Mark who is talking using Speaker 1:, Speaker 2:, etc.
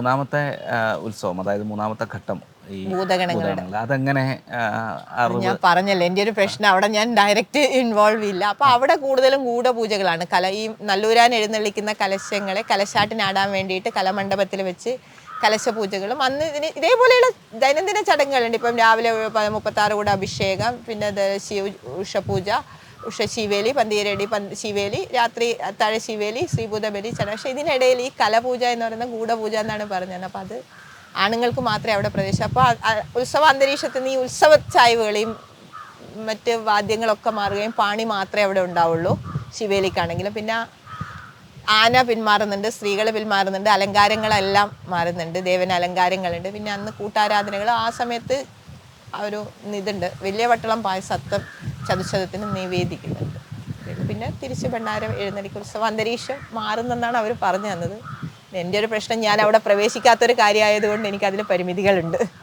Speaker 1: മൂന്നാമത്തെ ഉത്സവം, അതായത് മൂന്നാമത്തെ ഘട്ടം ഈ
Speaker 2: ഭൂതഗണങ്ങളുടെ
Speaker 1: അതെങ്ങനെ
Speaker 2: ഞാൻ പറഞ്ഞല്ലോ, എൻ്റെ ഒരു പ്രശ്നം അവിടെ ഞാൻ ഡയറക്റ്റ് ഇൻവോൾവ് ഇല്ല. അപ്പോൾ അവിടെ കൂടുതലും ഗൂഢപൂജകളാണ്. ഈ നല്ലൂരാൻ എഴുന്നള്ളിക്കുന്ന കലശങ്ങളെ കലശാട്ടിനാടാൻ വേണ്ടിയിട്ട് കലമണ്ഡപത്തിൽ വെച്ച് കലശപൂജകളും അന്ന് ഇതേപോലെയുള്ള ദൈനംദിന ചടങ്ങുകളുണ്ട്. ഇപ്പം രാവിലെ 36 കൂടെ അഭിഷേകം, പിന്നെ ഉഷപൂജ, ശിവേലി, പന്തീരടി ശിവേലി, രാത്രി അത്താഴ ശിവേലി, ശ്രീഭൂതബലി ചടങ്ങ്. പക്ഷേ ഇതിനിടയിൽ ഈ കലപൂജ എന്ന് പറയുന്ന ഗൂഢപൂജ എന്നാണ് പറഞ്ഞത്. അപ്പോൾ അത് ആണുങ്ങൾക്ക് മാത്രമേ അവിടെ പ്രവേശിച്ചു. അപ്പോൾ ഉത്സവ അന്തരീക്ഷത്തിൽ നിന്ന് ഈ ഉത്സവ ചായ്വുകളെയും മറ്റ് വാദ്യങ്ങളൊക്കെ മാറുകയും പാണി മാത്രമേ അവിടെ ഉണ്ടാവുള്ളൂ ശിവേലിക്കാണെങ്കിലും. പിന്നെ ആന പിന്മാറുന്നുണ്ട്, സ്ത്രീകൾ പിന്മാറുന്നുണ്ട്, അലങ്കാരങ്ങളെല്ലാം മാറുന്നുണ്ട്, ദേവന അലങ്കാരങ്ങളുണ്ട്. പിന്നെ അന്ന് കൂട്ടാരാധനകൾ ആ സമയത്ത് ഒരു ഇതുണ്ട്, വലിയ വട്ടളം പായസത്വം ചതുശതത്തിന് നിവേദിക്കുന്നുണ്ട്. പിന്നെ തിരിച്ച് ഭണ്ഡാരം എഴുന്നള്ളിക്ക് ഉത്സവ അന്തരീക്ഷം മാറുന്നെന്നാണ് അവർ പറഞ്ഞു തന്നത്. എൻ്റെ ഒരു പ്രശ്നം, ഞാൻ അവിടെ പ്രവേശിക്കാത്തൊരു കാര്യമായതുകൊണ്ട് എനിക്കതിൽ പരിമിതികളുണ്ട്.